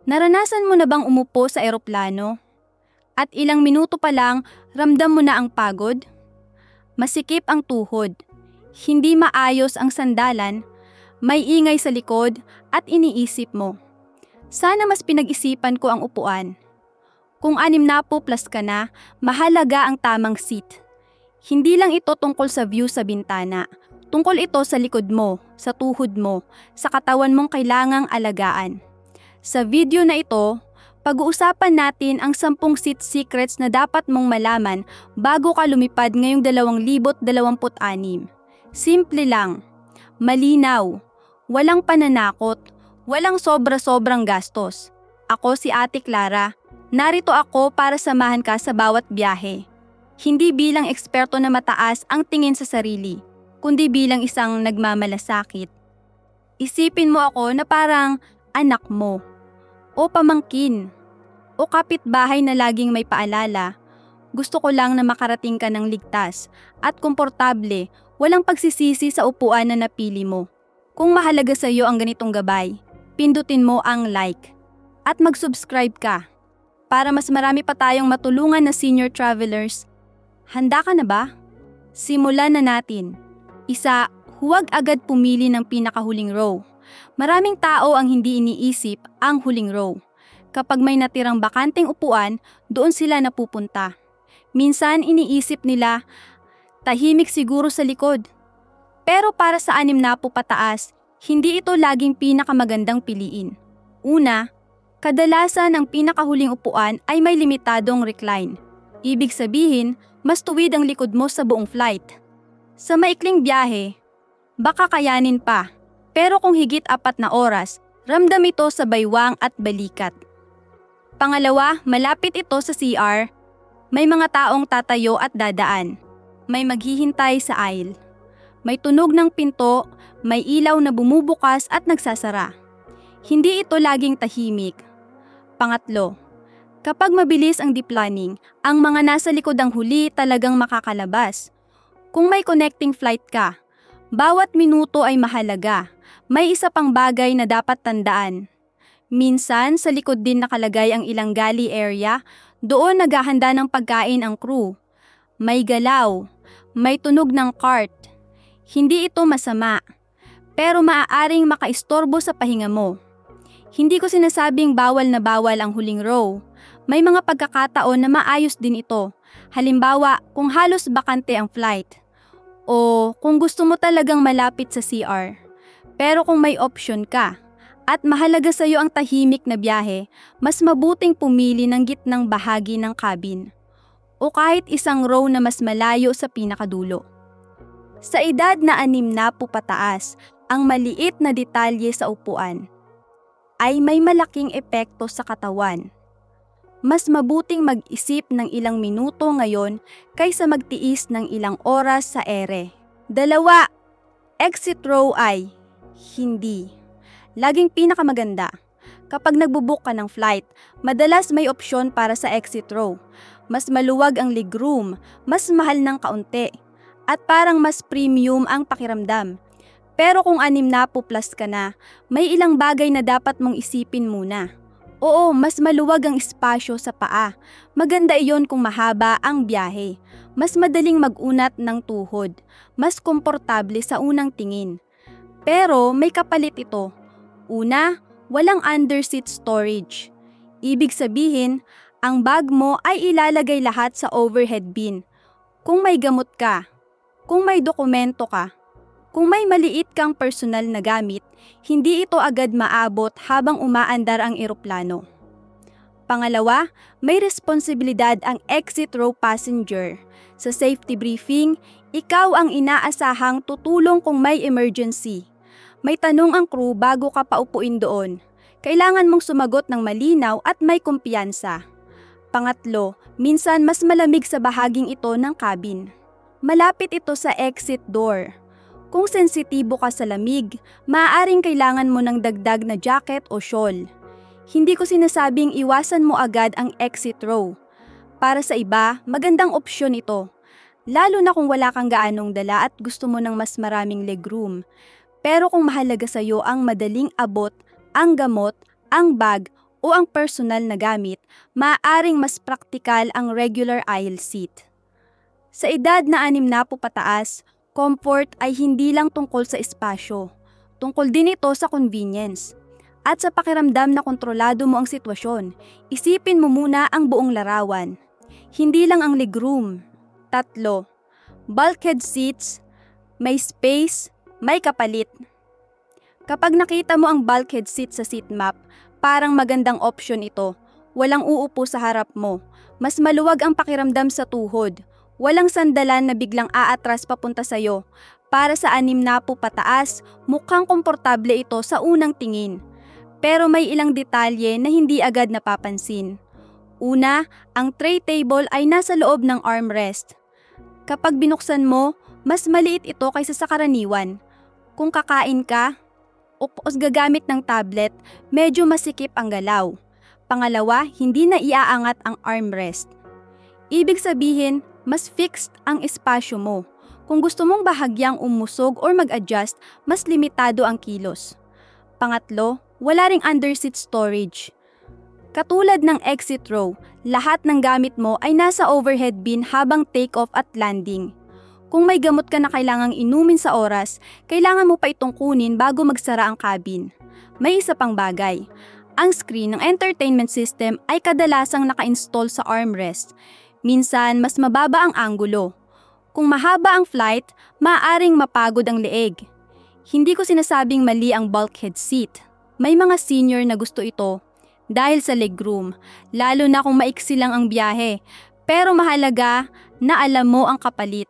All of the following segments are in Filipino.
Naranasan mo na bang umupo sa eroplano? At ilang minuto pa lang, ramdam mo na ang pagod? Masikip ang tuhod, hindi maayos ang sandalan, may ingay sa likod at iniisip mo. Sana mas pinag-isipan ko ang upuan. Kung 60 plus ka na, mahalaga ang tamang seat. Hindi lang ito tungkol sa view sa bintana. Tungkol ito sa likod mo, sa tuhod mo, sa katawan mong kailangang alagaan. Sa video na ito, pag-uusapan natin ang 10 seat secrets na dapat mong malaman bago ka lumipad ngayong 2026. Simple lang, malinaw, walang pananakot, walang sobra-sobrang gastos. Ako si Ate Clara, narito ako para samahan ka sa bawat biyahe. Hindi bilang eksperto na mataas ang tingin sa sarili, kundi bilang isang nagmamalasakit. Isipin mo ako na parang anak mo, o pamangkin, o kapitbahay na laging may paalala. Gusto ko lang na makarating ka ng ligtas at komportable, walang pagsisisi sa upuan na napili mo. Kung mahalaga sa iyo ang ganitong gabay, pindutin mo ang like at mag-subscribe ka para mas marami pa tayong matulungan na senior travelers. Handa ka na ba? Simulan na natin. Isa, huwag agad pumili ng pinakahuling row. Maraming tao ang hindi iniisip ang huling row. Kapag may natirang bakanteng upuan, doon sila napupunta. Minsan iniisip nila, tahimik siguro sa likod. Pero para sa 60 pataas, hindi ito laging pinakamagandang piliin. Una, kadalasan ang pinakahuling upuan ay may limitadong recline. Ibig sabihin, mas tuwid ang likod mo sa buong flight. Sa maikling biyahe, baka kayanin pa. Pero kung higit 4 na oras, ramdam ito sa baywang at balikat. Pangalawa, malapit ito sa CR. May mga taong tatayo at dadaan. May maghihintay sa aisle. May tunog ng pinto, may ilaw na bumubukas at nagsasara. Hindi ito laging tahimik. Pangatlo, kapag mabilis ang deplaning, ang mga nasa likod ang huli talagang makakalabas. Kung may connecting flight ka, bawat minuto ay mahalaga. May isa pang bagay na dapat tandaan. Minsan, sa likod din nakalagay ang ilang galley area, doon naghahanda ng pagkain ang crew. May galaw, may tunog ng cart. Hindi ito masama, pero maaaring makaistorbo sa pahinga mo. Hindi ko sinasabing bawal na bawal ang huling row. May mga pagkakataon na maayos din ito. Halimbawa, kung halos bakante ang flight. O kung gusto mo talagang malapit sa CR. Pero kung may option ka at mahalaga sa iyo ang tahimik na biyahe, mas mabuting pumili ng gitnang bahagi ng cabin o kahit isang row na mas malayo sa pinakadulo. Sa edad na 60 pataas, ang maliit na detalye sa upuan ay may malaking epekto sa katawan. Mas mabuting mag-isip ng ilang minuto ngayon kaysa magtiis ng ilang oras sa ere. 2, exit row ay hindi laging pinakamaganda. Kapag nagbubook ka ng flight, madalas may opsyon para sa exit row. Mas maluwag ang legroom, mas mahal ng kaunti, at parang mas premium ang pakiramdam. Pero kung 60 plus ka na, may ilang bagay na dapat mong isipin muna. Oo, mas maluwag ang espasyo sa paa. Maganda iyon kung mahaba ang biyahe. Mas madaling mag-unat ng tuhod. Mas komportable sa unang tingin. Pero may kapalit ito. Una, walang underseat storage. Ibig sabihin, ang bag mo ay ilalagay lahat sa overhead bin. Kung may gamot ka, kung may dokumento ka, kung may maliit kang personal na gamit, hindi ito agad maabot habang umaandar ang eroplano. Pangalawa, may responsibilidad ang exit row passenger. Sa safety briefing, ikaw ang inaasahang tutulong kung may emergency. May tanong ang crew bago ka paupuin doon. Kailangan mong sumagot ng malinaw at may kumpiyansa. Pangatlo, minsan mas malamig sa bahaging ito ng cabin. Malapit ito sa exit door. Kung sensitibo ka sa lamig, maaaring kailangan mo ng dagdag na jacket o shawl. Hindi ko sinasabing iwasan mo agad ang exit row. Para sa iba, magandang opsyon ito. Lalo na kung wala kang gaanong dala at gusto mo ng mas maraming legroom. Pero kung mahalaga sa iyo ang madaling abot, ang gamot, ang bag, o ang personal na gamit, maaaring mas praktikal ang regular aisle seat. Sa edad na 60 pataas, comfort ay hindi lang tungkol sa espasyo. Tungkol din ito sa convenience. At sa pakiramdam na kontrolado mo ang sitwasyon, isipin mo muna ang buong larawan. Hindi lang ang legroom. 3. Bulkhead seats, may space, may kapalit. Kapag nakita mo ang bulkhead seat sa seat map, parang magandang option ito. Walang uupo sa harap mo. Mas maluwag ang pakiramdam sa tuhod. Walang sandalan na biglang aatras papunta sa'yo. Para sa 60 pataas, mukhang komportable ito sa unang tingin. Pero may ilang detalye na hindi agad napapansin. Una, ang tray table ay nasa loob ng armrest. Kapag binuksan mo, mas maliit ito kaysa sa karaniwan. Kung kakain ka, o gagamit ng tablet, medyo masikip ang galaw. Pangalawa, hindi na iaangat ang armrest. Ibig sabihin, mas fixed ang espasyo mo. Kung gusto mong bahagyang umusog or mag-adjust, mas limitado ang kilos. Pangatlo, wala ring underseat storage. Katulad ng exit row, lahat ng gamit mo ay nasa overhead bin habang take-off at landing. Kung may gamot ka na kailangang inumin sa oras, kailangan mo pa itong kunin bago magsara ang cabin. May isa pang bagay. Ang screen ng entertainment system ay kadalasang naka-install sa armrest. Minsan, mas mababa ang anggulo. Kung mahaba ang flight, maaaring mapagod ang leeg. Hindi ko sinasabing mali ang bulkhead seat. May mga senior na gusto ito dahil sa legroom, lalo na kung maiksi lang ang biyahe. Pero mahalaga na alam mo ang kapalit.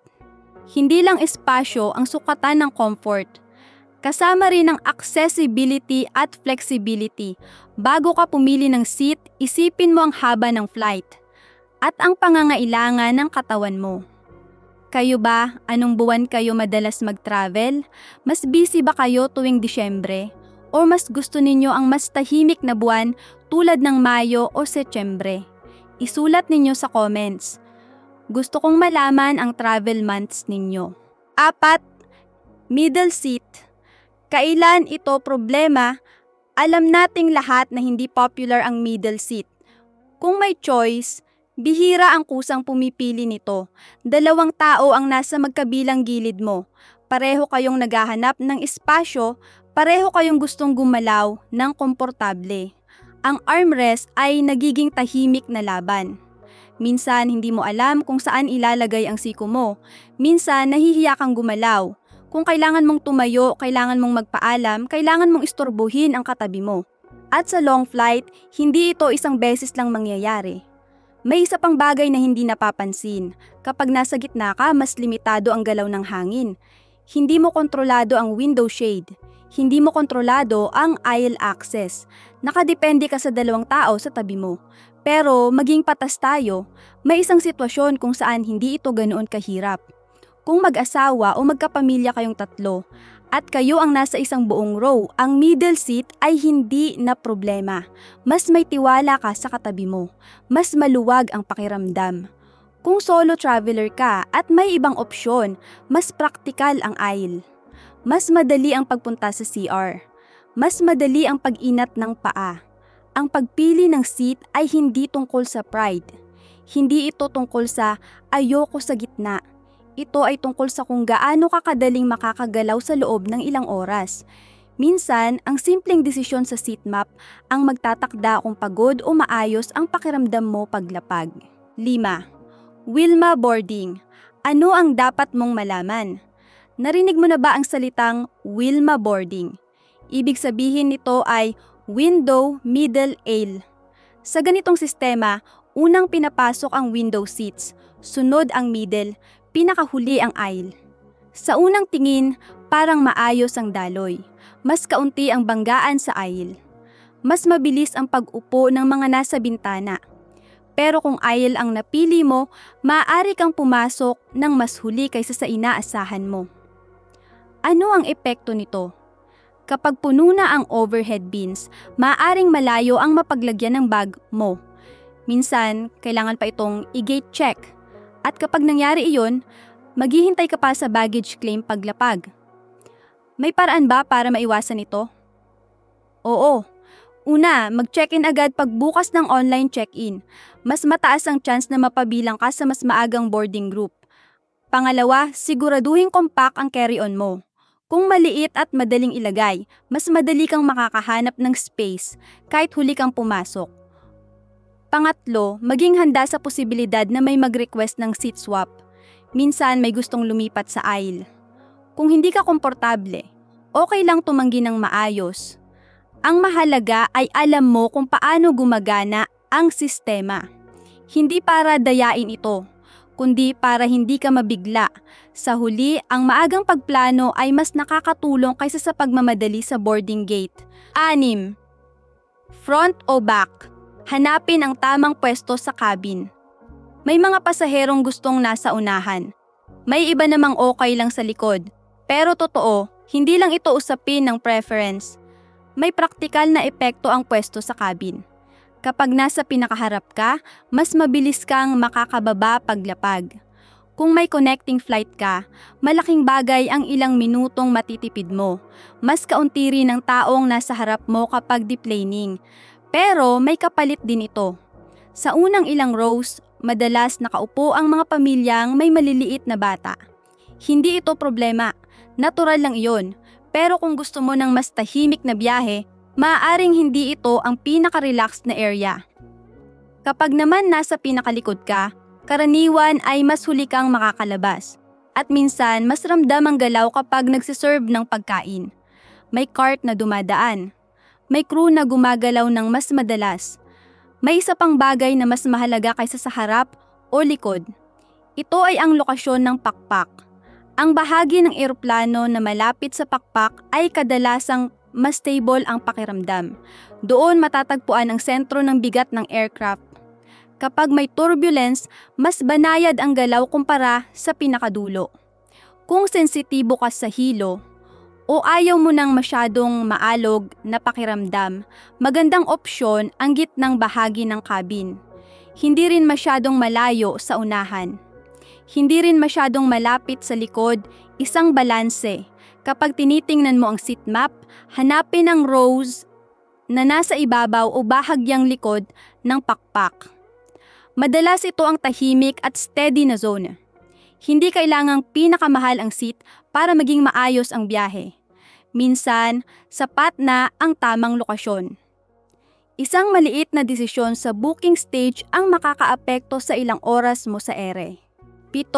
Hindi lang espasyo ang sukatan ng comfort. Kasama rin ang accessibility at flexibility. Bago ka pumili ng seat, isipin mo ang haba ng flight at ang pangangailangan ng katawan mo. Kayo ba, anong buwan kayo madalas mag-travel? Mas busy ba kayo tuwing Disyembre? O mas gusto ninyo ang mas tahimik na buwan tulad ng Mayo o Setyembre? Isulat ninyo sa comments. Gusto kong malaman ang travel months ninyo. 4. Middle seat. Kailan ito problema? Alam nating lahat na hindi popular ang middle seat. Kung may choice, bihira ang kusang pumipili nito. 2 tao ang nasa magkabilang gilid mo. Pareho kayong naghahanap ng espasyo, pareho kayong gustong gumalaw ng komportable. Ang armrest ay nagiging tahimik na laban. Minsan hindi mo alam kung saan ilalagay ang siko mo. Minsan nahihiya kang gumalaw. Kung kailangan mong tumayo, kailangan mong magpaalam, kailangan mong istorbohin ang katabi mo. At sa long flight, hindi ito isang beses lang mangyayari. May isa pang bagay na hindi napapansin. Kapag nasa gitna ka, mas limitado ang galaw ng hangin. Hindi mo kontrolado ang window shade. Hindi mo kontrolado ang aisle access. Nakadepende ka sa 2 tao sa tabi mo. Pero maging patas tayo, may isang sitwasyon kung saan hindi ito ganoon kahirap. Kung mag-asawa o magkapamilya kayong 3 at kayo ang nasa isang buong row, ang middle seat ay hindi na problema. Mas may tiwala ka sa katabi mo. Mas maluwag ang pakiramdam. Kung solo traveler ka at may ibang opsyon, mas praktikal ang aisle. Mas madali ang pagpunta sa CR. Mas madali ang pag-inat ng paa. Ang pagpili ng seat ay hindi tungkol sa pride. Hindi ito tungkol sa ayoko sa gitna. Ito ay tungkol sa kung gaano ka kadaling makakagalaw sa loob ng ilang oras. Minsan, ang simpleng desisyon sa seat map ang magtatakda kung pagod o maayos ang pakiramdam mo paglapag. 5. Wilma boarding. Ano ang dapat mong malaman? Narinig mo na ba ang salitang Wilma boarding? Ibig sabihin nito ay window middle aisle. Sa ganitong sistema, unang pinapasok ang window seats, sunod ang middle, pinakahuli ang aisle. Sa unang tingin, parang maayos ang daloy. Mas kaunti ang banggaan sa aisle. Mas mabilis ang pag-upo ng mga nasa bintana. Pero kung aisle ang napili mo, maaari kang pumasok ng mas huli kaysa sa inaasahan mo. Ano ang epekto nito? Kapag puno na ang overhead bins, maaaring malayo ang mapaglagyan ng bag mo. Minsan, kailangan pa itong i-gate check. At kapag nangyari iyon, maghihintay ka pa sa baggage claim paglapag. May paraan ba para maiwasan ito? Oo. Una, mag-check-in agad pagbukas ng online check-in. Mas mataas ang chance na mapabilang ka sa mas maagang boarding group. Pangalawa, siguraduhin compact ang carry-on mo. Kung maliit at madaling ilagay, mas madali kang makakahanap ng space kahit huli kang pumasok. Pangatlo, maging handa sa posibilidad na may mag-request ng seat swap. Minsan may gustong lumipat sa aisle. Kung hindi ka komportable, okay lang tumanggi ng maayos. Ang mahalaga ay alam mo kung paano gumagana ang sistema. Hindi para dayain ito, kundi para hindi ka mabigla. Sa huli, ang maagang pagplano ay mas nakakatulong kaysa sa pagmamadali sa boarding gate. 6. Front o back? Hanapin ang tamang pwesto sa cabin. May mga pasaherong gustong nasa unahan. May iba namang okay lang sa likod. Pero totoo, hindi lang ito usapin ng preference. May praktikal na epekto ang pwesto sa cabin. Kapag nasa pinakaharap ka, mas mabilis kang makakababa paglapag. Kung may connecting flight ka, malaking bagay ang ilang minutong matitipid mo. Mas kaunti rin ang taong nasa harap mo kapag deplaning. Pero may kapalit din ito. Sa unang ilang rows, madalas nakaupo ang mga pamilyang may maliliit na bata. Hindi ito problema, natural lang iyon. Pero kung gusto mo ng mas tahimik na biyahe, maaaring hindi ito ang pinaka-relaxed na area. Kapag naman nasa pinakalikod ka, karaniwan ay mas huli kang makakalabas. At minsan, mas ramdam ang galaw kapag nagsiserve ng pagkain. May cart na dumadaan. May crew na gumagalaw ng mas madalas. May isa pang bagay na mas mahalaga kaysa sa harap o likod. Ito ay ang lokasyon ng pakpak. Ang bahagi ng eroplano na malapit sa pakpak ay kadalasang mas stable ang pakiramdam. Doon matatagpuan ang sentro ng bigat ng aircraft. Kapag may turbulence, mas banayad ang galaw kumpara sa pinakadulo. Kung sensitibo ka sa hilo o ayaw mo ng masyadong maalog na pakiramdam, magandang opsyon ang gitnang bahagi ng cabin. Hindi rin masyadong malayo sa unahan. Hindi rin masyadong malapit sa likod, isang balanse. Kapag tinitingnan mo ang seat map, hanapin ang rows na nasa ibabaw o bahagyang likod ng pakpak. Madalas ito ang tahimik at steady na zone. Hindi kailangang pinakamahal ang seat para maging maayos ang biyahe. Minsan, sapat na ang tamang lokasyon. Isang maliit na desisyon sa booking stage ang makakaapekto sa ilang oras mo sa ere. 7.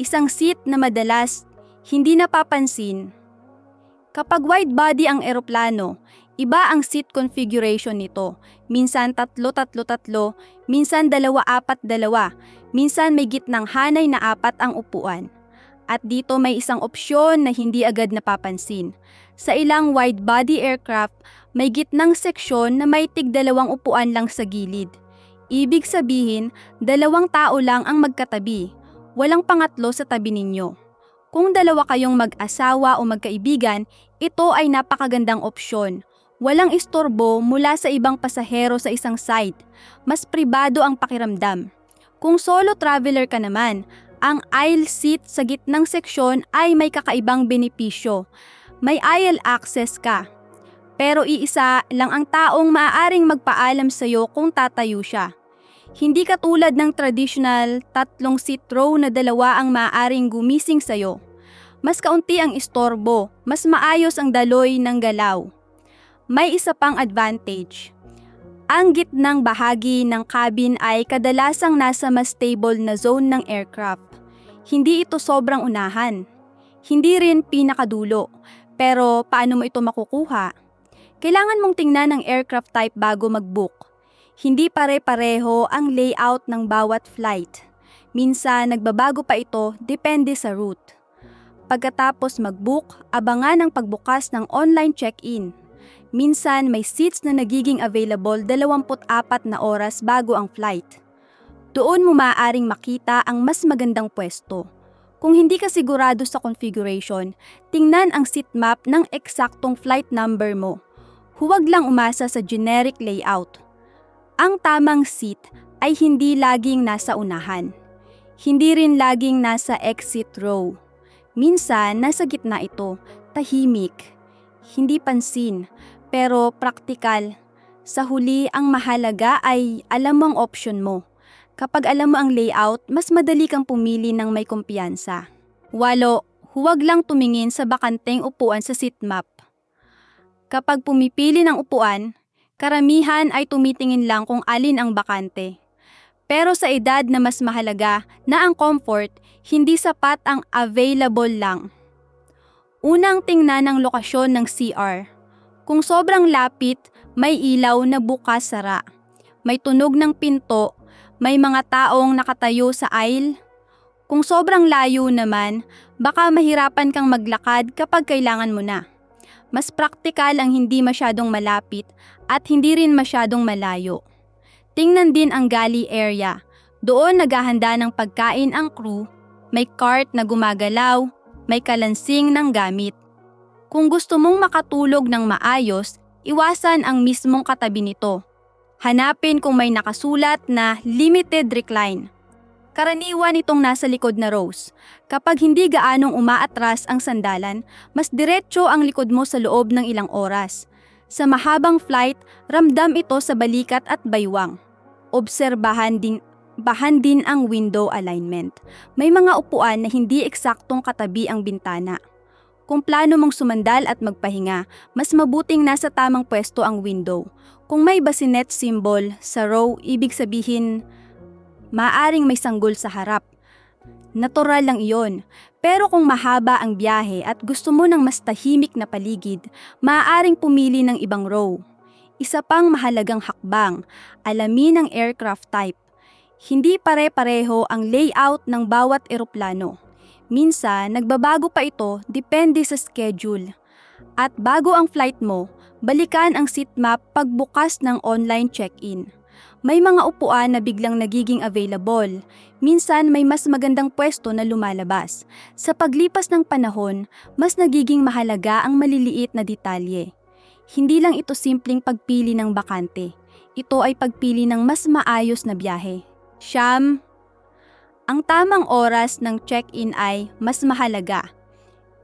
Isang seat na madalas hindi napapansin. Kapag wide body ang eroplano, iba ang seat configuration nito. Minsan 3-3-3, minsan 2-4-2, minsan may gitnang hanay na 4 ang upuan. At dito may isang opsyon na hindi agad napapansin. Sa ilang wide body aircraft, may gitnang seksyon na may tig-2 upuan lang sa gilid. Ibig sabihin, 2 tao lang ang magkatabi. Walang pangatlo sa tabi ninyo. Kung 2 kayong mag-asawa o magkaibigan, ito ay napakagandang opsyon. Walang istorbo mula sa ibang pasahero sa isang side. Mas pribado ang pakiramdam. Kung solo traveler ka naman, ang aisle seat sa gitnang seksyon ay may kakaibang benepisyo. May aisle access ka. Pero iisa lang ang taong maaaring magpaalam sa iyo kung tatayo siya. Hindi katulad ng traditional 3 seat row na 2 ang maaaring gumising sa iyo. Mas kaunti ang istorbo, mas maayos ang daloy ng galaw. May isa pang advantage. Ang gitnang bahagi ng cabin ay kadalasang nasa mas stable na zone ng aircraft. Hindi ito sobrang unahan. Hindi rin pinakadulo. Pero paano mo ito makukuha? Kailangan mong tingnan ang aircraft type bago mag-book. Hindi pare-pareho ang layout ng bawat flight. Minsan nagbabago pa ito depende sa route. Pagkatapos mag-book, abangan ang pagbukas ng online check-in. Minsan may seats na nagiging available 24 na oras bago ang flight. Doon mo maaaring makita ang mas magandang pwesto. Kung hindi ka sigurado sa configuration, tingnan ang seat map ng eksaktong flight number mo. Huwag lang umasa sa generic layout. Ang tamang seat ay hindi laging nasa unahan. Hindi rin laging nasa exit row. Minsan, nasa gitna ito, tahimik. Hindi pansin, pero praktikal. Sa huli, ang mahalaga ay alam mo ang option mo. Kapag alam mo ang layout, mas madali kang pumili ng may kumpiyansa. 8. Huwag lang tumingin sa bakanteng upuan sa seat map. Kapag pumipili ng upuan, karamihan ay tumitingin lang kung alin ang bakante. Pero sa edad na mas mahalaga na ang comfort, hindi sapat ang available lang. Unang tingnan ang lokasyon ng CR. Kung sobrang lapit, may ilaw na bukas-sara. May tunog ng pinto, may mga taong nakatayo sa aisle. Kung sobrang layo naman, baka mahirapan kang maglakad kapag kailangan mo na. Mas praktikal ang hindi masyadong malapit at hindi rin masyadong malayo. Tingnan din ang galley area. Doon naghahanda ng pagkain ang crew, may cart na gumagalaw, may kalansing ng gamit. Kung gusto mong makatulog ng maayos, iwasan ang mismong katabi nito. Hanapin kung may nakasulat na limited recline. Karaniwan itong nasa likod na rows. Kapag hindi gaanong umaatras ang sandalan, mas diretso ang likod mo sa loob ng ilang oras. Sa mahabang flight, ramdam ito sa balikat at baywang. Obserbahan din ang window alignment. May mga upuan na hindi eksaktong katabi ang bintana. Kung plano mong sumandal at magpahinga, mas mabuting nasa tamang pwesto ang window. Kung may bassinet symbol sa row, ibig sabihin, maaring may sanggol sa harap. Natural lang iyon. Pero kung mahaba ang biyahe at gusto mo ng mas tahimik na paligid, maaaring pumili ng ibang row. Isa pang mahalagang hakbang, alamin ang aircraft type. Hindi pare-pareho ang layout ng bawat eroplano. Minsan, nagbabago pa ito depende sa schedule. At bago ang flight mo, balikan ang seat map pagbukas ng online check-in. May mga upuan na biglang nagiging available. Minsan may mas magandang pwesto na lumalabas. Sa paglipas ng panahon, mas nagiging mahalaga ang maliliit na detalye. Hindi lang ito simpleng pagpili ng bakante. Ito ay pagpili ng mas maayos na biyahe. 9. Ang tamang oras ng check-in ay mas mahalaga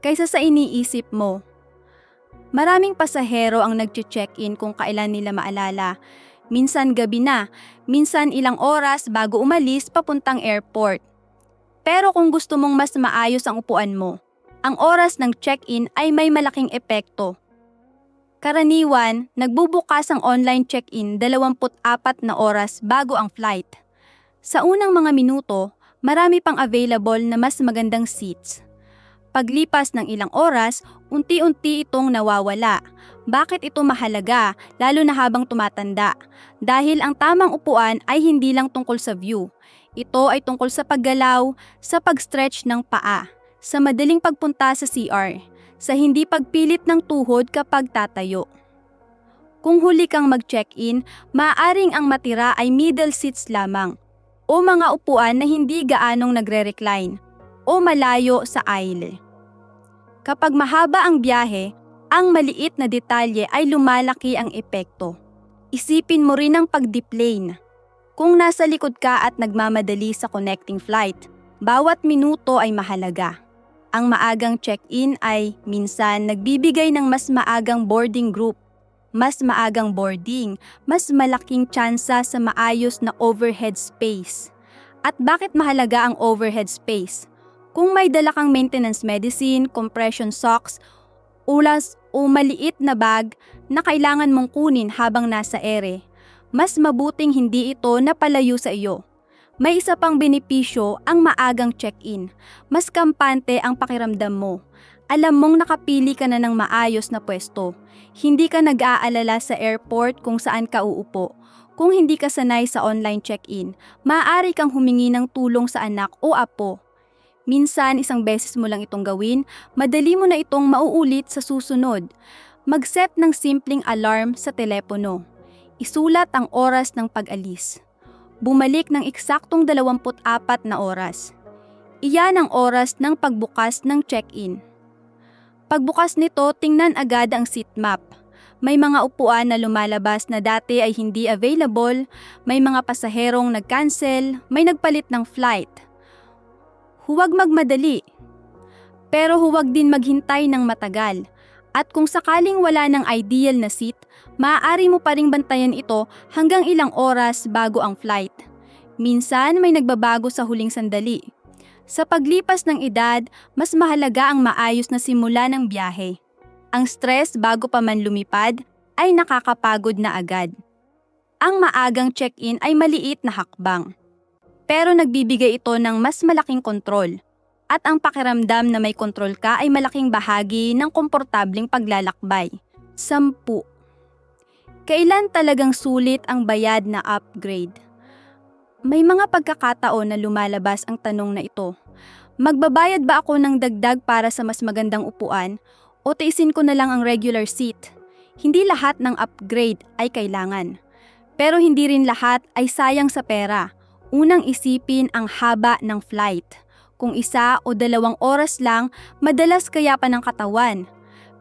kaysa sa iniisip mo. Maraming pasahero ang nag-check-in kung kailan nila maalala. Minsan gabi na, minsan ilang oras bago umalis papuntang airport. Pero kung gusto mong mas maayos ang upuan mo, ang oras ng check-in ay may malaking epekto. Karaniwan, nagbubukas ang online check-in 24 na oras bago ang flight. Sa unang mga minuto, marami pang available na mas magandang seats. Paglipas ng ilang oras, unti-unti itong nawawala. Bakit ito mahalaga, lalo na habang tumatanda? Dahil ang tamang upuan ay hindi lang tungkol sa view. Ito ay tungkol sa paggalaw, sa pag-stretch ng paa, sa madaling pagpunta sa CR, sa hindi pagpilit ng tuhod kapag tatayo. Kung huli kang mag-check-in, maaaring ang matira ay middle seats lamang, o mga upuan na hindi gaanong nagre-recline, o malayo sa aisle. Kapag mahaba ang biyahe, ang maliit na detalye ay lumalaki ang epekto. Isipin mo rin ang pag-deplane. Kung nasa likod ka at nagmamadali sa connecting flight, bawat minuto ay mahalaga. Ang maagang check-in ay minsan nagbibigay ng mas maagang boarding group. Mas maagang boarding, mas malaking tsansa sa maayos na overhead space. At bakit mahalaga ang overhead space? Kung may dala kang maintenance medicine, compression socks, ulas o maliit na bag na kailangan mong kunin habang nasa ere, mas mabuting hindi ito napalayo sa iyo. May isa pang benepisyo ang maagang check-in. Mas kampante ang pakiramdam mo. Alam mong nakapili ka na ng maayos na pwesto. Hindi ka nag-aalala sa airport kung saan ka uupo. Kung hindi ka sanay sa online check-in, maaari kang humingi ng tulong sa anak o apo. Minsan, isang beses mo lang itong gawin, madali mo na itong mauulit sa susunod. Mag-set ng simpleng alarm sa telepono. Isulat ang oras ng pag-alis. Bumalik ng eksaktong 24 na oras. Iyan ang oras ng pagbukas ng check-in. Pagbukas nito, tingnan agad ang seat map. May mga upuan na lumalabas na dati ay hindi available, may mga pasaherong nag-cancel, may nagpalit ng flight. Huwag magmadali. Pero huwag din maghintay ng matagal. At kung sakaling wala ng ideal na seat, maaari mo pa ring bantayan ito hanggang ilang oras bago ang flight. Minsan may nagbabago sa huling sandali. Sa paglipas ng edad, mas mahalaga ang maayos na simula ng biyahe. Ang stress bago pa man lumipad ay nakakapagod na agad. Ang maagang check-in ay maliit na hakbang. Pero nagbibigay ito ng mas malaking kontrol. At ang pakiramdam na may kontrol ka ay malaking bahagi ng komportabling paglalakbay. 10. Kailan talagang sulit ang bayad na upgrade? May mga pagkakataon na lumalabas ang tanong na ito. Magbabayad ba ako ng dagdag para sa mas magandang upuan o tiisin ko na lang ang regular seat? Hindi lahat ng upgrade ay kailangan. Pero hindi rin lahat ay sayang sa pera. Unang isipin ang haba ng flight. Kung 1 o 2 oras lang, madalas kaya pa ng katawan.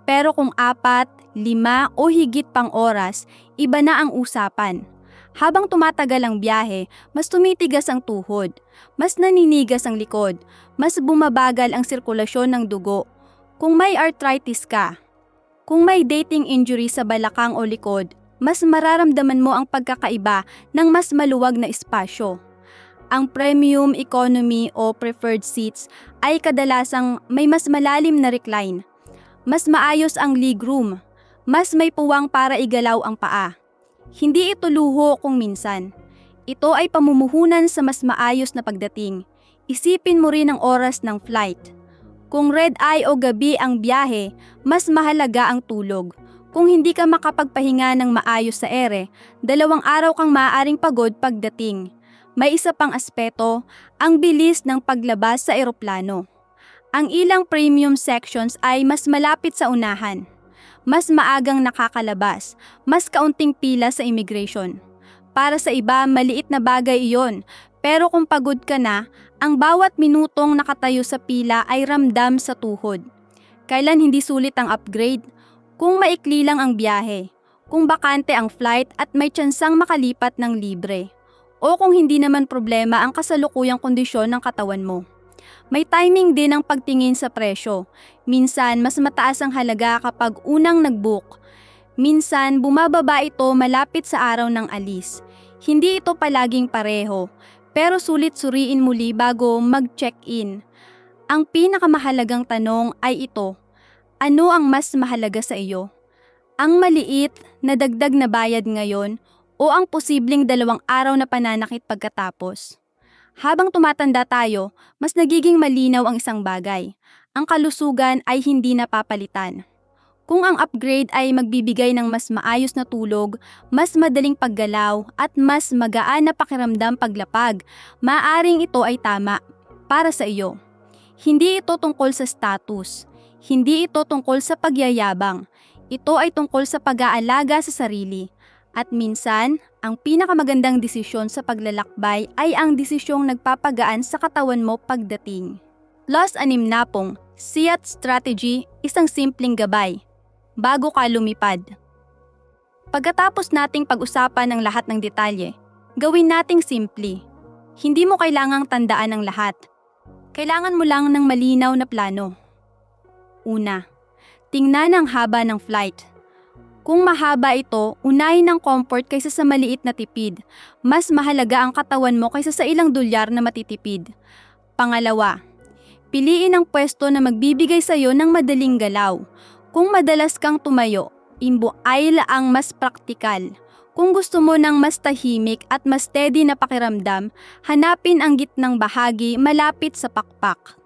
Pero kung 4, 5 o higit pang oras, iba na ang usapan. Habang tumatagal ang biyahe, mas tumitigas ang tuhod, mas naninigas ang likod, mas bumabagal ang sirkulasyon ng dugo. Kung may arthritis ka, kung may dating injury sa balakang o likod, mas mararamdaman mo ang pagkakaiba ng mas maluwag na espasyo. Ang premium, economy o preferred seats ay kadalasang may mas malalim na recline. Mas maayos ang legroom. Mas may puwang para igalaw ang paa. Hindi ito luho kung minsan. Ito ay pamumuhunan sa mas maayos na pagdating. Isipin mo rin ang oras ng flight. Kung red eye o gabi ang biyahe, mas mahalaga ang tulog. Kung hindi ka makapagpahinga ng maayos sa ere, 2 araw kang maaaring pagod pagdating. May isa pang aspeto, ang bilis ng paglabas sa eroplano. Ang ilang premium sections ay mas malapit sa unahan. Mas maagang nakakalabas, mas kaunting pila sa immigration. Para sa iba, maliit na bagay iyon. Pero kung pagod ka na, ang bawat minutong nakatayo sa pila ay ramdam sa tuhod. Kailan hindi sulit ang upgrade? Kung maikli lang ang biyahe, kung bakante ang flight at may tsansang makalipat ng libre. O kung hindi naman problema ang kasalukuyang kondisyon ng katawan mo. May timing din ang pagtingin sa presyo. Minsan, mas mataas ang halaga kapag unang nag-book. Minsan, bumababa ito malapit sa araw ng alis. Hindi ito palaging pareho, pero sulit suriin muli bago mag-check-in. Ang pinakamahalagang tanong ay ito, ano ang mas mahalaga sa iyo? Ang maliit na dagdag na bayad ngayon o ang posibleng 2 araw na pananakit pagkatapos? Habang tumatanda tayo, mas nagiging malinaw ang isang bagay. Ang kalusugan ay hindi napapalitan. Kung ang upgrade ay magbibigay ng mas maayos na tulog, mas madaling paggalaw at mas magaan na pakiramdam paglapag, maaaring ito ay tama para sa iyo. Hindi ito tungkol sa status. Hindi ito tungkol sa pagyayabang. Ito ay tungkol sa pag-aalaga sa sarili. At minsan, ang pinakamagandang desisyon sa paglalakbay ay ang desisyong nagpapagaan sa katawan mo pagdating. Plus 6, SIAT strategy, isang simpleng gabay. Bago ka lumipad. Pagkatapos nating pag-usapan ang lahat ng detalye, gawin nating simple. Hindi mo kailangang tandaan ang lahat. Kailangan mo lang ng malinaw na plano. Una, tingnan ang haba ng flight. Kung mahaba ito, unahin ang comfort kaysa sa maliit na tipid. Mas mahalaga ang katawan mo kaysa sa ilang dolyar na matitipid. Pangalawa, piliin ang pwesto na magbibigay sa iyo ng madaling galaw. Kung madalas kang tumayo, imbo aisle ang mas praktikal. Kung gusto mo ng mas tahimik at mas steady na pakiramdam, hanapin ang gitnang bahagi malapit sa pakpak.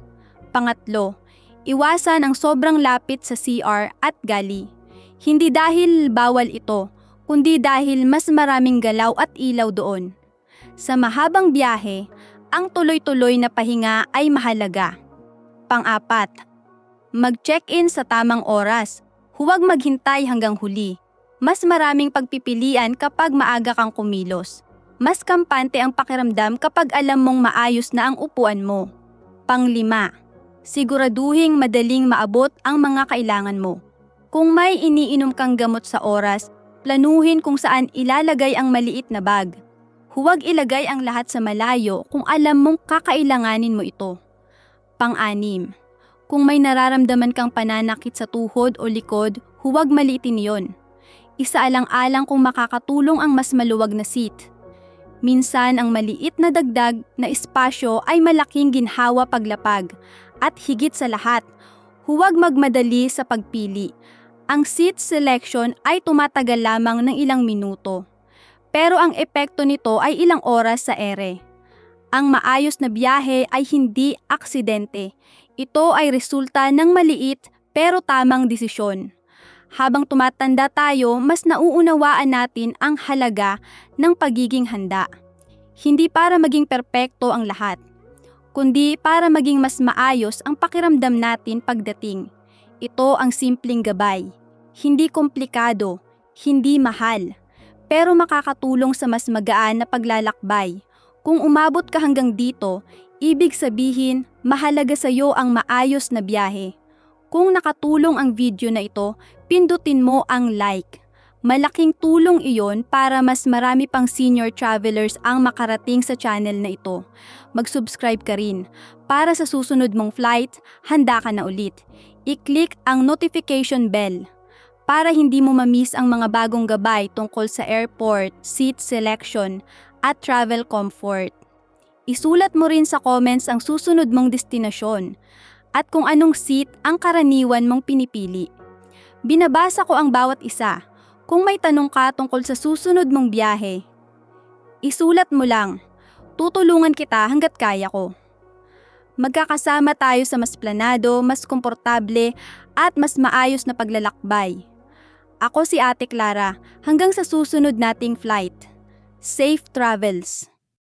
Pangatlo, iwasan ang sobrang lapit sa CR at galley. Hindi dahil bawal ito, kundi dahil mas maraming galaw at ilaw doon. Sa mahabang biyahe, ang tuloy-tuloy na pahinga ay mahalaga. Pang-4, mag-check-in sa tamang oras. Huwag maghintay hanggang huli. Mas maraming pagpipilian kapag maaga kang kumilos. Mas kampante ang pakiramdam kapag alam mong maayos na ang upuan mo. Pang-5, siguraduhing madaling maabot ang mga kailangan mo. Kung may iniinom kang gamot sa oras, planuhin kung saan ilalagay ang maliit na bag. Huwag ilagay ang lahat sa malayo kung alam mong kakailanganin mo ito. Pang-6, Kung may nararamdaman kang pananakit sa tuhod o likod, huwag maliitin iyon. Isaalang-alang kung makakatulong ang mas maluwag na seat. Minsan ang maliit na dagdag na espasyo ay malaking ginhawa paglapag. At higit sa lahat, huwag magmadali sa pagpili. Ang seat selection ay tumatagal lamang ng ilang minuto. Pero ang epekto nito ay ilang oras sa ere. Ang maayos na biyahe ay hindi aksidente. Ito ay resulta ng maliit pero tamang desisyon. Habang tumatanda tayo, mas nauunawaan natin ang halaga ng pagiging handa. Hindi para maging perpekto ang lahat, kundi para maging mas maayos ang pakiramdam natin pagdating. Ito ang simpleng gabay. Hindi komplikado, hindi mahal, pero makakatulong sa mas magaan na paglalakbay. Kung umabot ka hanggang dito, ibig sabihin, mahalaga sa iyo ang maayos na biyahe. Kung nakatulong ang video na ito, pindutin mo ang like. Malaking tulong iyon para mas marami pang senior travelers ang makarating sa channel na ito. Mag-subscribe ka rin. Para sa susunod mong flight, handa ka na ulit. I-click ang notification bell para hindi mo ma-miss ang mga bagong gabay tungkol sa airport, seat selection, at travel comfort. Isulat mo rin sa comments ang susunod mong destinasyon at kung anong seat ang karaniwan mong pinipili. Binabasa ko ang bawat isa. Kung may tanong ka tungkol sa susunod mong biyahe, isulat mo lang. Tutulungan kita hanggat kaya ko. Magkakasama tayo sa mas planado, mas komportable at mas maayos na paglalakbay. Ako si Ate Clara, hanggang sa susunod nating flight. Safe travels!